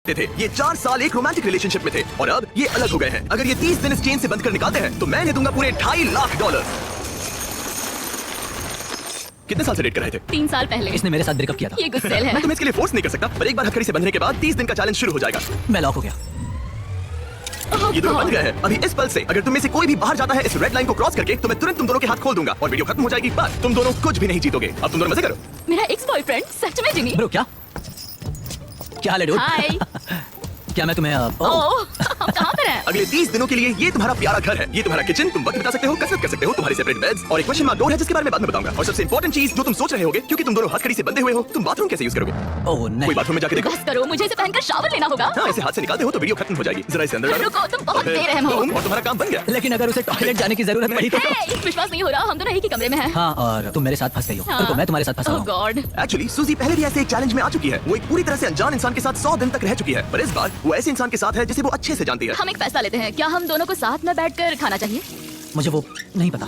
थे। ये 4 साल एक रोमांटिक रिलेशनशिप में थे और अब ये अलग हो गए हैं। अगर ये 30 दिन इस चेन से बंद कर निकालते हैं तो मैं इन्हें दूंगा पूरे $2.5 लाख। कितने साल से डेट कर रहे थे? 3 साल पहले। इसने मेरे साथ ब्रेकअप किया था। ये गुस्सेल है। मैं तुम्हें इसके लिए फोर्स नहीं कर सकता, पर एक बार हथकड़ी से बंधने के बाद 30 दिन का चैलेंज शुरू हो जाएगा। मैं लॉक हो गया। ये दोनों बंध गए हैं। अभी इस पल से अगर तुम में से कोई भी बाहर जाता है इस रेड लाइन को क्रॉस करके, तो मैं तुरंत तुम दोनों के हाथ खोल दूंगा और वीडियो खत्म हो जाएगी। पर तुम दोनों कुछ भी नहीं जीतोगे। अब तुम दोनों मजे करो। मेरा एक्स बॉयफ्रेंड सच में जिमी। ब्रो क्या हाल है डूड? हाय। क्या मैं तुम्हें ओह, हम कहाँ पर हैं? अगले 30 दिनों के लिए ये तुम्हारा प्यारा घर है, ये तुम्हारा किचन, तुम वक्त बिता सकते हो, कसरत कर सकते हो, तुम्हारी सेपरेट बेड्स और एक क्वेश्चन मार्क डोर है जिसके बारे में बाद में बताऊंगा। और सबसे इंपॉर्टेंट चीज जो तुम सोच रहे होगे, क्योंकि तुम दोनों हथकड़ी से बंधे हुए हो, तुम बाथरूम कैसे यूज करोगे? ओह नहीं। कोई बाथरूम में जाके देखो। बस करो, मुझे इसे पहनकर शावर लेना होगा। हाँ, इसे हाथ से निकालते हो तो वीडियो खत्म हो जाएगी। जरा इसे अंदर डालो। रुको, तुम बहुत बेरहम हो। और तुम्हारा काम बन गया। लेकिन अगर उसे टॉयलेट जाने की जरूरत पड़ी तो? हे, विश्वास नहीं हो रहा, हम दोनों एक ही कमरे में हैं। हाँ, और तुम मेरे साथ फंस गई हो। हाँ। रुको, मैं तुम्हारे साथ फंसा ओह हूँ। गॉड। एक्चुअली सूजी पहले भी ऐसे एक चैलेंज में आ चुकी है। वो एक पूरी तरह से अनजान इंसान के साथ 100 दिन तक रह चुकी है, पर इस बार वो ऐसे इंसान के साथ है जिसे वो अच्छे से जानती है। हम एक फैसला लेते हैं, क्या हम दोनों को साथ में बैठकर खाना चाहिए? मुझे वो नहीं पता।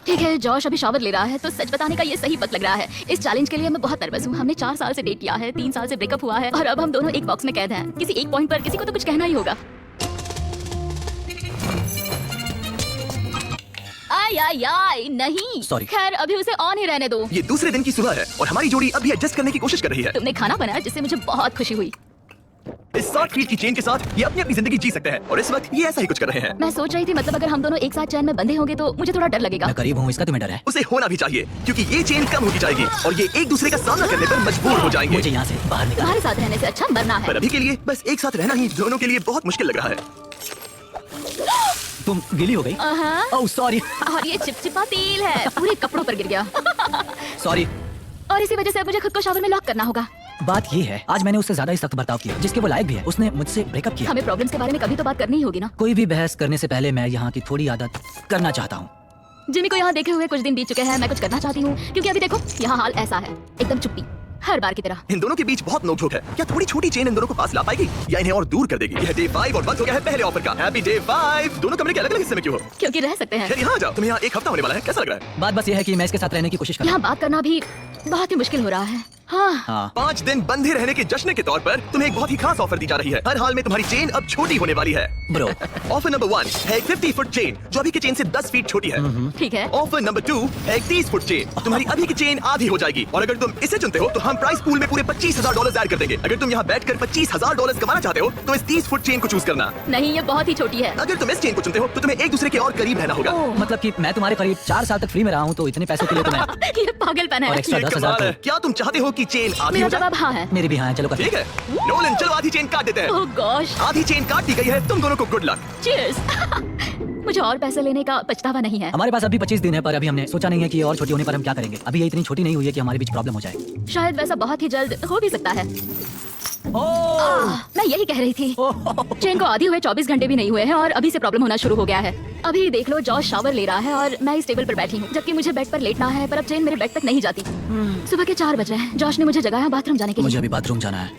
ठीक है, जॉश अभी शावर ले रहा है तो सच बताने का ये सही वक्त लग रहा है। इस चैलेंज के लिए मैं बहुत नर्वस हूँ। हमने 4 साल से डेट किया है, 3 साल से ब्रेकअप हुआ है और अब हम दोनों एक बॉक्स में कैद हैं। किसी एक पॉइंट पर किसी को तो कुछ कहना ही होगा। आय नहीं। Sorry। खैर अभी उसे ऑन ही रहने दो। ये दूसरे दिन की सुबह है और हमारी जोड़ी अभी एडजस्ट करने की कोशिश कर रही है। तुमने खाना बनाया जिससे मुझे बहुत खुशी हुई। इस 60 फीट की चेन के साथ ये अपनी अपनी जिंदगी जी सकते हैं और इस वक्त ये ऐसा ही कुछ कर रहे हैं। मैं सोच रही थी मतलब अगर हम दोनों एक साथ चैन में बंधे होंगे तो मुझे थोड़ा डर लगेगा। मैं करीब हूँ, इसका तुम्हें डर है? उसे होना भी चाहिए क्योंकि ये चेन कम होती जाएगी और ये एक दूसरे का सामना करने पर मजबूर हो जाएंगे। मुझे यहाँ से बाहर निकाल। तुम्हारे साथ रहने से अच्छा मरना है। पर अभी के लिए बस एक साथ रहना ही दोनों के लिए बहुत मुश्किल लग रहा है। तुम गीली हो गई? Oh sorry. और ये चिपचिपा तेल है, पूरे कपड़ों पर गिर गया। सॉरी। और इसी वजह से अब मुझे खुद को शावर में लॉक करना होगा। बात ये है, आज मैंने उससे ज्यादा ही सख्त बर्ताव किया जिसके वो लायक भी है। उसने मुझसे ब्रेकअप किया। हमें प्रॉब्लम्स के बारे में कभी तो बात करनी ही होगी ना। कोई भी बहस करने से पहले मैं यहाँ की थोड़ी आदत करना चाहता हूँ। जिमी को यहाँ देखे हुए कुछ दिन बीत चुके हैं। मैं कुछ करना चाहती हूँ क्योंकि अभी देखो यहाँ हाल ऐसा है, एकदम चुप्पी, हर बार की तरह। इन दोनों के बीच बहुत नोकझोंक है। क्या थोड़ी छोटी चेन इन दोनों को पास ला पाएगी या इन्हें और दूर कर देगी? यह डे 5 और वक्त हो गया है पहले ऑफर का। Happy day 5। दोनों कमरे के अलग अलग हिस्से में क्यों हो? क्योंकि रह सकते हैं। खैर यहाँ आ जाओ, तुम्हें यहाँ एक हफ्ता होने वाला है, कैसा लग रहा है? बात बस ये है कि मैं इसके साथ रहने की कोशिश कर रहा यहाँ बात करना भी बहुत ही मुश्किल हो रहा है। हाँ। हाँ। 5 दिन बंधे रहने के जश्न के तौर पर तुम्हें एक बहुत ही खास ऑफर दी जा रही है। हर हाल में तुम्हारी चेन अब छोटी होने वाली है। ब्रो। ऑफर नंबर 1 है एक 50 फुट चेन जो अभी की चेन से 10 फीट छोटी है। ठीक है। ऑफर नंबर 2 है एक 30 फुट चेन। तुम्हारी अभी की चेन आधी हो जाएगी और अगर तुम इसे चुनते हो तो हम प्राइस पूल में पूरे $25,000 ऐड कर देंगे। अगर तुम यहाँ बैठकर $25,000 कमाना चाहते हो तो इस 30 फुट चेन को चूज करना। नहीं, ये बहुत ही छोटी है। अगर तुम इस चेन को चुनते हो तो तुम्हें एक दूसरे के और करीब रहना होगा। मतलब कि मैं तुम्हारे करीब 4 साल तक फ्री में रहा हूँ तो इतने पैसों के लिए तो मैं ये पागलपन और है। एक्स्ट्रा ये 10,000 कमाल है। तो क्या तुम चाहते हो कि चेन आधी मेरा हो जाए? जवाब हाँ है। मेरी भी हाँ है। चलो ठीक है नोलन, चलो आधी चेन काट देते हैं। ओह गॉश। आधी चेन काट दी गई है, तुम दोनों को गुड लक। चीयर्स। मुझे और पैसे लेने का पछतावा नहीं है। हमारे पास अभी 25 दिन है, पर अभी हमने सोचा नहीं है कि ये और छोटी होने पर हम क्या करेंगे। अभी ये इतनी छोटी नहीं हुई है कि हमारे बीच प्रॉब्लम हो जाए। शायद वैसा बहुत ही जल्द हो भी सकता है। मैं यही कह रही थी। चेन को आधी हुए 24 घंटे भी नहीं हुए हैं और अभी से प्रॉब्लम होना शुरू हो गया है। अभी देख लो, जॉश शावर ले रहा है और मैं इस टेबल पर बैठी हूँ जबकि मुझे बेड पर लेटना है, पर अब चेन मेरे बेड तक नहीं जाती। सुबह के 4 बजे हैं। जॉश ने मुझे जगाया बाथरूम जाने के मुझे लिए। अभी बाथरूम जाना है।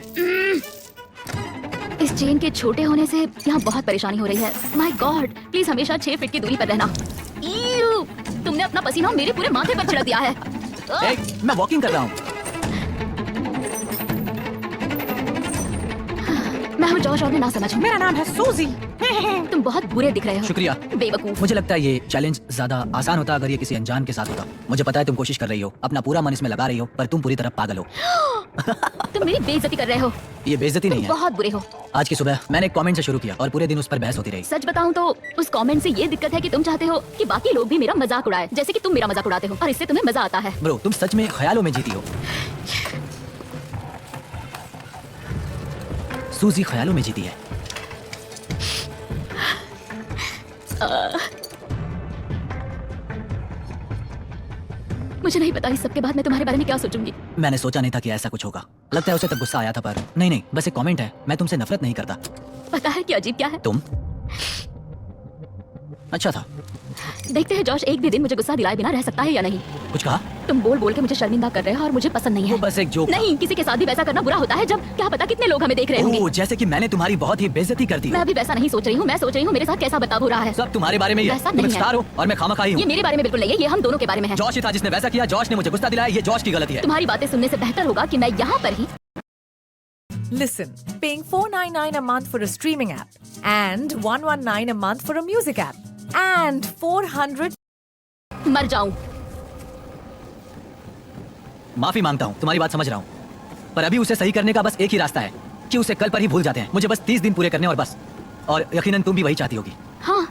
इस चेन के छोटे होने से यहाँ बहुत परेशानी हो रही है। माय गॉड, प्लीज हमेशा 6 फीट की दूरी पर रहना। ईयू, तुमने अपना पसीना मेरे पूरे माथे पर छिड़क दिया है। मैं वॉकिंग कर रहा हूँ। मैं हूँ जॉश और मैं ना समझ। मेरा नाम है सूजी। तुम बहुत बुरे दिख रहे हो। शुक्रिया। बेवकूफ। मुझे लगता है ये चैलेंज ज्यादा आसान होता अगर ये किसी अनजान के साथ होता। मुझे पता है तुम कोशिश कर रही हो, अपना पूरा मन इसमें लगा रही हो, पर तुम पूरी तरह पागल हो। तुम मेरी बेइज्जती कर रहे हो। ये बेइज्जती नहीं तुम है। बहुत बुरे हो। आज की सुबह मैंने एक कमेंट से शुरू किया और पूरे दिन उस पर बहस होती रही। सच बताऊं तो उस कमेंट से ये दिक्कत है कि तुम चाहते हो कि बाकी लोग भी मेरा मजाक उड़ाए, जैसे कि तुम मेरा मजाक उड़ाते हो और इससे तुम्हें मजा आता है। ब्रो, तुम सच में ख्यालों में जीती हो। सूजी ख्यालों में जीती है। मुझे नहीं पता इस सब के बाद मैं तुम्हारे बारे में क्या सोचूंगी। मैंने सोचा नहीं था कि ऐसा कुछ होगा। लगता है उसे तब गुस्सा आया था, पर नहीं, बस एक कमेंट है। मैं तुमसे नफरत नहीं करता। पता है कि अजीब क्या है? तुम अच्छा था। देखते हैं जॉश एक भी दिन मुझे गुस्सा दिलाए बिना रह सकता है या नहीं। कुछ कहा? तुम बोल बोल के मुझे शर्मिंदा कर रहे हो और मुझे पसंद नहीं है। वो बस एक जोक था। नहीं, किसी के साथ भी वैसा करना बुरा होता है जब क्या पता कितने लोग हमें देख रहे होंगे। ओह, जैसे कि मैंने तुम्हारी बहुत ही बेइज्जती कर दी। मैं अभी वैसा नहीं सोच रही हूँ। मैं सोच रही हूँ मेरे साथ कैसा बर्ताव हो रहा है। सब तुम्हारे बारे में ही है। वैसा तुम नहीं है। स्टार हो और मैं खामखा ही हूँ। ये मेरे बारे में बिल्कुल नहीं है, ये हम दोनों के बारे में है। जॉश ही था जिसने वैसा किया। जॉश ने मुझे गुस्सा दिलाया। ये जॉश की गलती है। तुम्हारी बातें सुनने से बेहतर होगा कि मैं यहाँ पर ही Listen, paying $4.99 a month for a streaming app and $119 a month for a music app and 400 मर जाऊं। माफी मांगता हूँ, तुम्हारी बात समझ रहा हूँ, पर अभी उसे सही करने का बस एक ही रास्ता है कि उसे कल पर ही भूल जाते हैं। मुझे बस 30 दिन पूरे करने और बस। और यकीनन तुम भी वही चाहती होगी। हाँ,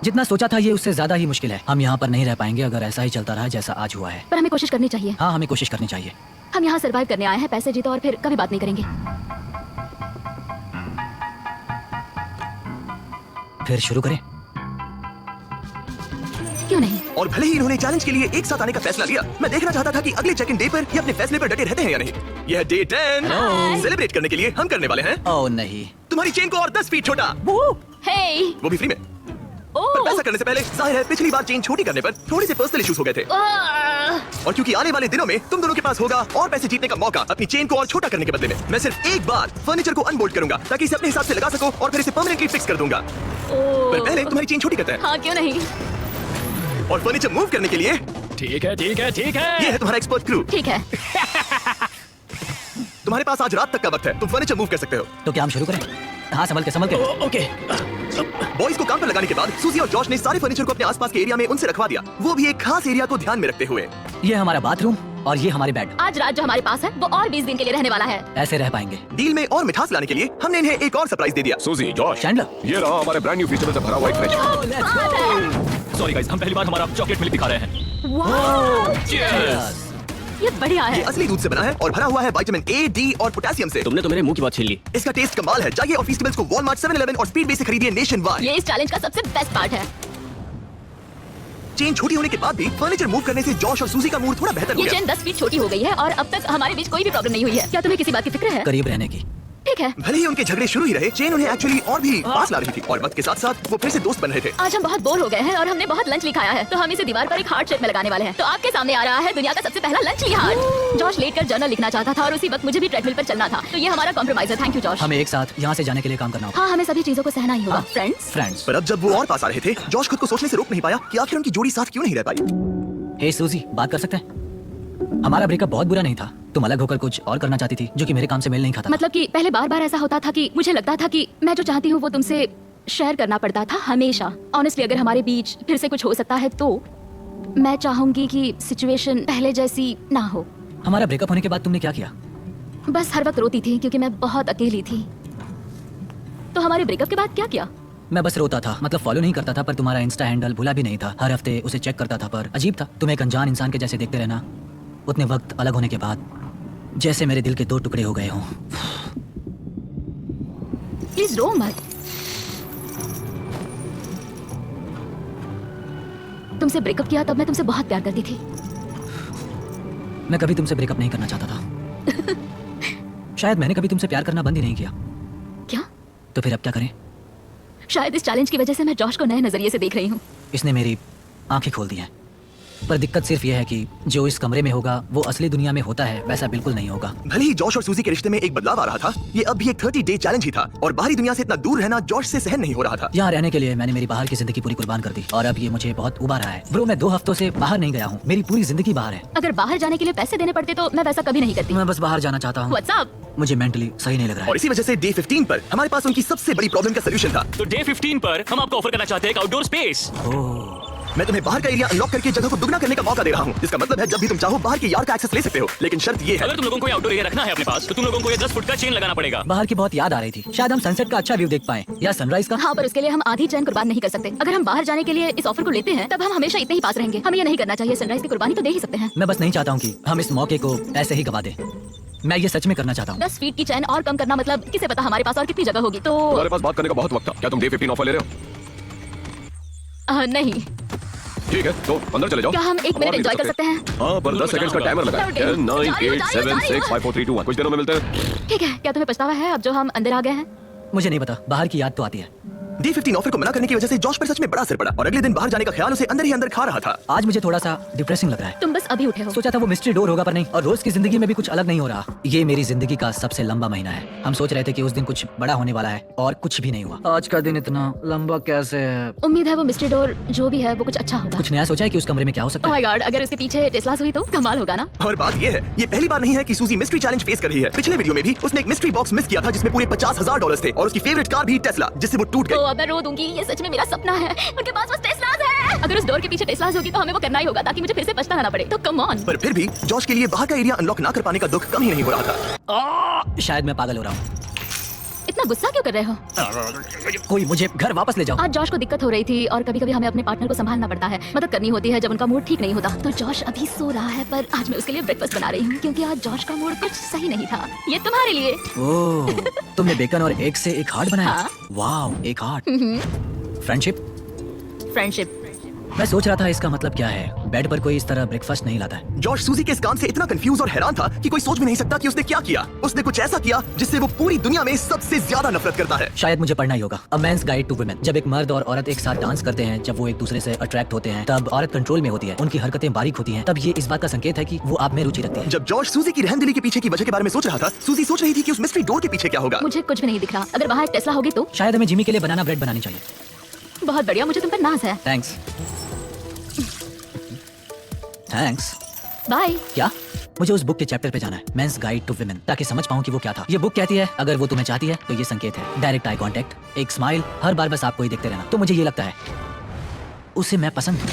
जितना सोचा था ये उससे ज्यादा ही मुश्किल है। हम यहाँ पर नहीं रह पाएंगे अगर ऐसा ही चलता रहा जैसा आज हुआ है। पर हमें कोशिश करनी चाहिए। हाँ, हमें कोशिश करनी चाहिए। हम यहाँ सरवाइव करने आए हैं, पैसे जीतो और फिर कभी बात नहीं करेंगे। फिर शुरू करें? क्यों नहीं? और भले ही इन्होंने चैलेंज के लिए एक साथ आने का फैसला लिया, मैं देखना चाहता था कि अगले चेक इन डे पर ये अपने फैसले पर डटे रहते हैं या नहीं। यह डे 10 सेलिब्रेट करने के लिए हम करने वाले हैं ओह नहीं। तुम्हारी चेन को और 10 फीट छोटा, हे, वो भी फ्री में। पर पैसा करने से पहले जाहिर है पिछली बार चेन छोटी करने पर थोड़े से पर्सनल इश्यूज हो गए थे, और क्योंकि आने वाले दिनों में तुम दोनों के पास होगा और पैसे जीतने का मौका अपनी चेन को और छोटा करने के बदले में, मैं सिर्फ एक बार फर्नीचर को अनबोल्ट करूंगा ताकि इसे अपने हिसाब से लगा सको और फिर इसे परमानेंटली फिक्स कर दूंगा। पर पहले तुम्हारी चेन छोटी करते हैं हाँ क्यों नहीं? और फर्नीचर मूव करने के लिए ठीक है ठीक है ठीक है। ये है तुम्हारा एक्सपर्ट क्रू। ठीक है। तुम्हारे पास आज रात तक का वक्त है, तुम फर्नीचर मूव कर सकते हो। तो क्या हम शुरू करें? हाँ, संभल के। ओके। बॉयज को काम पर लगाने के बाद सूजी और जॉश ने सारे फर्नीचर को अपने आसपास के एरिया में उनसे रखवा दिया, वो भी एक खास एरिया को ध्यान में रखते हुए। ये हमारा बाथरूम और ये हमारे बेड। आज रात जो हमारे पास है वो और 20 दिन के लिए रहने वाला है। ऐसे रह पाएंगे। डील में और मिठास लाने के लिए हमने इन्हें एक और सरप्राइज दे दिया। सूजी, जॉश, चैंडलर, ये रहा हमारे ब्रांड न्यू फीचर से भरा हुआ एक फ्रिज। सॉरी गाइस, हम पहली बार हमारा चॉकलेट मिल्क दिखा रहे हैं। वाह, चीयर्स। ये बढ़िया ये है। असली दूध से बना है और भरा हुआ है विटामिन ए, डी और पोटेशियम से। तुमने तो मेरे मुंह की बात छीन ली। इसका टेस्ट कमाल है। जाइए और फेस्टिवल्स को वॉलमार्ट, 7-Eleven और स्पीडवे से खरीदिए नेशन वाइड। ये इस चैलेंज का सबसे बेस्ट पार्ट है। चेन छोटी होने के बाद भी फर्नीचर मूव करने से जॉश और सूजी का मूड थोड़ा बेहतर हो ये गया। चेन 10 फीट छोटी हो गई है और अब तक हमारे बीच कोई भी प्रॉब्लम नहीं हुई है। क्या तुम्हें किसी बात की फिक्र है? करीब रहने की। ठीक है। भले ही उनके झगड़े शुरू ही रहे, चेन उन्हें एक्चुअली और भी पास ला रही थी और वक्त के साथ साथ वो फिर से दोस्त बन रहे थे। आज हम बहुत बोर हो गए हैं और हमने बहुत लंच लिखाया है, तो हम इसे दीवार पर एक हार्ट शेप में लगाने वाले हैं। तो आपके सामने आ रहा है दुनिया का सबसे पहला लंच हार्ट। जॉश लेटकर जर्नल लिखना चाहता था और उसी वक्त मुझे भी ट्रेडमिल पर चलना था, तो ये हमारा कॉम्प्रोमाइज है। Thank you Josh. हमें एक साथ यहाँ से जाने के लिए काम करना होगा। हाँ, हमें सभी चीजों को सहना ही होगा। फ्रेंड्स। पर अब जब वो और पास आ रहे थे, जॉश खुद को सोचने से रोक नहीं पाया कि आखिर उनकी जोड़ी साथ क्यों नहीं रह पाई। हे सूजी, बात कर सकते हैं? हमारा ब्रेकअप बहुत बुरा नहीं था। तुम अलग होकर कुछ और करना चाहती थी जो कि मेरे काम से मेल नहीं खाता। मतलब कि पहले बार-बार ऐसा होता था कि मुझे लगता था कि मैं जो चाहती हूँ वो तुमसे शेयर करना पड़ता था हमेशा। ऑनेस्टली अगर हमारे बीच फिर से कुछ हो सकता है तो मैं चाहूंगी कि सिचुएशन पहले जैसी ना हो। हमारा ब्रेकअप होने के बाद तुमने क्या किया? बस हर वक्त रोती थी क्योंकि मैं बहुत अकेली थी। तो हमारे ब्रेकअप के बाद क्या किया? मैं बस रोता था, मतलब फॉलो नहीं करता था, पर तुम्हारा इंस्टा हैंडल भूला भी नहीं था। हर हफ्ते उसे चेक करता था, पर अजीब था, तुम एक अनजान इंसान के जैसे देखते रहना उतने वक्त अलग होने के बाद, जैसे मेरे दिल के 2 टुकड़े हो गए हों। प्लीज रो मत। तुमसे ब्रेकअप किया तब मैं तुमसे बहुत प्यार करती थी। मैं कभी तुमसे ब्रेकअप नहीं करना चाहता था। शायद मैंने कभी तुमसे प्यार करना बंद ही नहीं किया। क्या? तो फिर अब क्या करें? शायद इस चैलेंज की वजह से मैं जॉश को नए नजरिए से देख रही हूँ। इसने मेरी आंखें खोल दी हैं। पर दिक्कत सिर्फ यह है कि जो इस कमरे में होगा वो असली दुनिया में होता है वैसा बिल्कुल नहीं होगा। भले ही जॉश और सूजी के रिश्ते में एक बदलाव आ रहा था, ये अब भी एक 30 डे चैलेंज ही था और बाहरी दुनिया से इतना दूर रहना जॉश से सहन नहीं हो रहा था। यहाँ रहने के लिए मैंने मेरी बाहर की जिंदगी पूरी कुर्बान कर दी और अब ये मुझे बहुत उबा रहा है। ब्रो, मैं 2 हफ्तों से बाहर नहीं गया हूँ, मेरी पूरी जिंदगी बाहर है। अगर बाहर जाने के लिए पैसे देने पड़ते तो मैं वैसा कभी नहीं करती। मैं बस बाहर जाना चाहता हूँ। What's up? मुझे मेंटली सही नहीं लग रहा और है। इसी वजह से डे 15 पर हमारे पास उनकी सबसे बड़ी प्रॉब्लम का सोल्यूशन था। तो डे 15 पर हम आपको ऑफर करना चाहते हैं एक आउटडोर स्पेस। मैं तुम्हें बाहर का एरिया अनलॉक करके जगह को दुगना करने का मौका दे रहा हूँ, जिसका मतलब है जब भी तुम चाहो बाहर के यार्ड का एक्सेस ले सकते हो, लेकिन शर्त ये है अगर तुम लोगों को ये आउटडोर एरिया रखना है अपने पास तो तुम लोगों को ये 10 फुट का चेन लगाना पड़ेगा। बाहर की बहुत याद आ रही थी, शायद हम सनसेट का अच्छा व्यू देख पाए या सनराइज का। हाँ, पर उसके लिए हम आधी चैन कुर्बान नहीं कर सकते। अगर हम बाहर जाने के लिए इस ऑफर को लेते हैं तब हम हमेशा इतने ही पास रहेंगे। हमें ये नहीं करना चाहिए। सनराइज की कुर्बानी तो दे ही सकते हैं। मैं बस नहीं चाहता हूँ कि हम इस मौके को ऐसे ही गवा दें। मैं ये सच में करना चाहता हूँ। 10 फीट की चैन और कम करना मतलब किसे पता हमारे पास और कितनी जगह होगी। तो तुम्हारे पास बात करने का बहुत वक्त था। क्या तुम डे 15 ऑफर ले रहे हो? नहीं। ठीक है, तो अंदर चले जाओ। क्या हम 1 मिनट एंजॉय कर सकते हैं? हाँ, पर 10 सेकंड्स का टाइमर लगा है। 10, 9, 8, 7, 6, 5, 4, 3, 2, 1। कुछ देरों में मिलते हैं। ठीक है। क्या तुम्हें पछतावा है अब जो हम अंदर आ गए हैं? मुझे नहीं पता, बाहर की याद तो आती है। D15 ऑफर को मना करने की वजह से जॉश पर सच में बड़ा असर पड़ा और अगले दिन बाहर जाने का ख्याल उसे अंदर ही अंदर खा रहा था। आज मुझे थोड़ा सा डिप्रेसिंग लग रहा है। तुम बस अभी उठे हो। सोचा था वो मिस्ट्री डोर होगा पर नहीं, और रोज की जिंदगी में भी कुछ अलग नहीं हो रहा। ये मेरी जिंदगी का सबसे लंबा महीना है। हम सोच रहे थे कि उस दिन कुछ बड़ा होने वाला है और कुछ भी नहीं हुआ। आज का दिन इतना लंबा कैसे है? उम्मीद है वो मिस्ट्री डोर जो भी है वो कुछ अच्छा होगा। कुछ नया सोचा है कि उस कमरे में क्या हो सकता ओह है? माय गॉड, अगर उसके पीछे टेस्लास हुई तो कमाल होगा ना। और बात ये है, ये पहली बार नहीं है कि सूजी मिस्ट्री चैलेंज फेस कर रही है। पिछले वीडियो में भी उसने एक मिस्ट्री बॉक्स मिस किया था जिसमें पूरे $50,000 थे और उसकी फेवरेट कार भी टेस्ला, जिससे वो टूट तो गई। अब मैं रो दूंगी, ये सच में मेरा सपना है। उनके पास बस टेस्लास है। अगर उस डोर के पीछे टेस्लास होगी तो हमें वो करना ही होगा ताकि मुझे फिर से पछताना ना पड़े। तो कम ऑन। पर फिर भी जॉश के लिए बाहर का एरिया अनलॉक ना कर पाने का दुख कम ही नहीं हो रहा था। शायद मैं पागल हो रहा हूँ। इतना गुस्सा क्यों कर रहे हो? कोई मुझे घर वापस ले जाओ। आज जॉश को दिक्कत हो रही थी और कभी-कभी हमें अपने पार्टनर को संभालना पड़ता है, मदद करनी होती है जब उनका मूड ठीक नहीं होता। तो जॉश अभी सो रहा है पर आज मैं उसके लिए ब्रेकफास्ट बना रही हूँ क्योंकि आज जॉश का मूड कुछ सही नहीं था। ये तुम्हारे लिए। ओह, तुमने बेकन और एग से एक हार्ट बनाया? हाँ। वाह, एक हार्ट। फ्रेंडशिप। फ्रेंडशिप। मैं सोच रहा था इसका मतलब क्या है। बेड पर कोई इस तरह ब्रेकफास्ट नहीं लाता है। जॉश सूजी के इस काम से इतना कंफ्यूज और हैरान था कि कोई सोच भी नहीं सकता कि उसने क्या किया। उसने कुछ ऐसा किया जिससे वो पूरी दुनिया में सबसे ज्यादा नफरत करता है। शायद मुझे पढ़ना ही होगा। अ मैन्स गाइड टू वुमेन। जब एक मर्द और औरत एक साथ डांस करते हैं, जब वो एक दूसरे से अट्रैक्ट होते हैं, तब औरत कंट्रोल में होती है, उनकी हरकतें बारीक होती हैं। तब ये इस बात का संकेत है कि वो आप में रुचि रखती है। जब जॉश सूजी की रहनदिली के पीछे की वजह के बारे में सोच रहा था, सूजी सोच रही थी कि उस मिस्ट्री डोर के पीछे क्या होगा। मुझे कुछ भी नहीं दिख रहा। अगर वहाँ एक टेस्ला होगी तो? शायद हमें जिमी के लिए बनाना ब्रेड बनानी चाहिए। बहुत बढ़िया, मुझे तुम पर नाज है। थैंक्स। थैंक्स। बाय। क्या? मुझे उस बुक के चैप्टर पे जाना है, मेंस गाइड टू वुमेन, ताकि समझ पाऊं कि वो क्या था। ये बुक कहती है अगर वो तुम्हें चाहती है तो ये संकेत है। डायरेक्ट आई कांटेक्ट, एक स्माइल, हर बार बस आपको ही देखते रहना। तो मुझे ये लगता है उसे मैं पसंद हूं।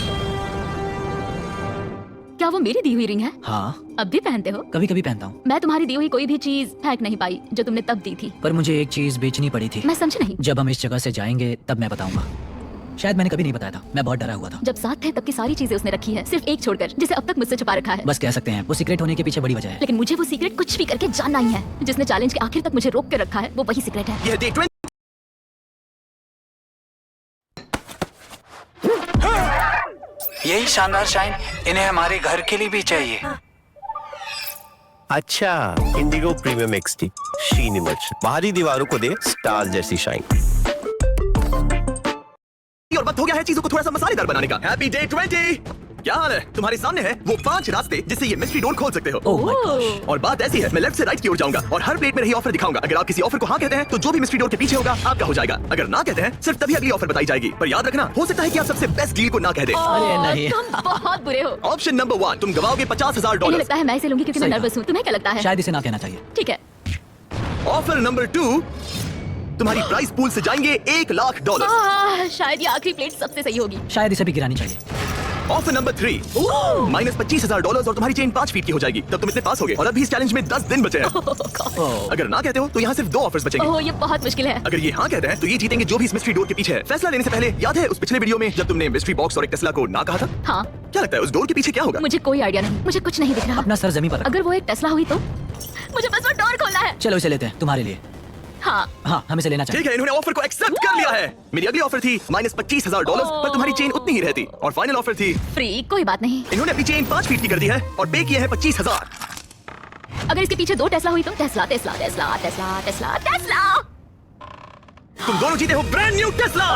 क्या वो मेरी दी हुई रिंग है? हाँ, अब भी पहनते हो? कभी कभी पहनता हूँ। मैं तुम्हारी दी हुई कोई भी चीज फेंक नहीं पाई जो तुमने तब दी थी। पर मुझे एक चीज बेचनी पड़ी थी। मैं समझी नहीं। जब हम इस जगह से जाएंगे तब मैं बताऊंगा। शायद मैंने कभी नहीं बताया था, मैं बहुत डरा हुआ था। जब साथ थे तब की सारी चीजें उसने रखी है, सिर्फ एक छोड़कर जिसे अब तक मुझसे छुपा रखा है। बस कह सकते हैं वो सीक्रेट होने के पीछे बड़ी वजह है। लेकिन मुझे वो सीक्रेट कुछ भी करके जानना ही है। जिसने चैलेंज के आखिर तक मुझे रोक के रखा है वो वही सीक्रेट है। यह डे 20 यही शानदार शाइन इन्हें हमारे घर के लिए भी चाहिए। अच्छा, इंडिगो प्रीमियम एक्सटी शीन इमर्ज, बाहरी दीवारों को दे स्टार जैसी शाइन। और वक्त हो गया है चीजों को थोड़ा सा मसालेदार बनाने का। Happy day 20। क्या हाल है? तुम्हारे सामने है वो 5 रास्ते जिससे ये मिस्ट्री डोर खोल सकते हो। Oh my gosh. और बात ऐसी है, मैं लेफ्ट से राइट की ओर जाऊंगा और हर प्लेट में रही ऑफर दिखाऊंगा। अगर आप किसी ऑफर को हाँ कहते हैं तो जो भी मिस्ट्री डोर के पीछे होगा आपका हो जाएगा। अगर ना कहते हैं सिर्फ तभी अगली ऑफर बताई जाएगी। पर याद रखना, हो सकता है कि आप सबसे बेस्ट डील को ना कह दें। अरे नहीं। तुम बहुत बुरे हो। ऑप्शन नंबर 1, तुम गवाओगे इन्हें $50,000। लगता है मैं इसे लूंगी क्योंकि मैं सही नर्वस हूँ। तुम्हें क्या लगता है? शायद इसे ना कहना चाहिए। ठीक है। ऑफर नंबर 2, तुम्हारी प्राइस पूल से जाएंगे $1,00,000। शायद ये आखिरी प्लेट सबसे सही होगी। शायद इसे भी गिरानी चाहिए। ऑफर नंबर 3, माइनस $25,000 और तुम्हारी चेन 5 फीट की हो जाएगी। तब तुम इतने पास हो गए और अभी इस चैलेंज में 10 दिन बचे हैं। अगर ना कहते हो तो यहाँ सिर्फ 2 ऑफर्स बचेंगे। ओह, ये बहुत मुश्किल है। अगर ये हाँ कहते हैं तो ये जीतेंगे जो भी इस मिस्ट्री डोर के पीछे है। फैसला लेने से पहले याद है उस पिछले वीडियो में जब तुमने मिस्ट्री बॉक्स और एक टेस्ला को ना कहा था? हाँ। क्या लगता है उस डोर के पीछे क्या होगा? मुझे कोई आइडिया नहीं, मुझे कुछ नहीं दिख रहा। अपना सर जमीन पर रखो। अगर वो एक टेस्ला हुई तो मुझे बस वो डोर खोलना है। चलो इसे लेते हैं तुम्हारे लिए। हाँ। हाँ, हम इसे लेना चाहिए। ठीक है, इन्होंने ऑफर को एक्सेप्ट कर लिया है। मेरी अगली ऑफर थी माइनस $25,000 पर तुम्हारी चेन उतनी ही रहती। और फाइनल ऑफर थी, फ्री, कोई बात नहीं। इन्होंने अपनी चेन 5 फीट की कर दी है और पे किए हैं $25,000। अगर इसके पीछे 2 टेस्ला हुई तो Tesla Tesla Tesla Tesla Tesla Tesla. तुम दोनों जीते हो ब्रांड न्यू टेस्ला।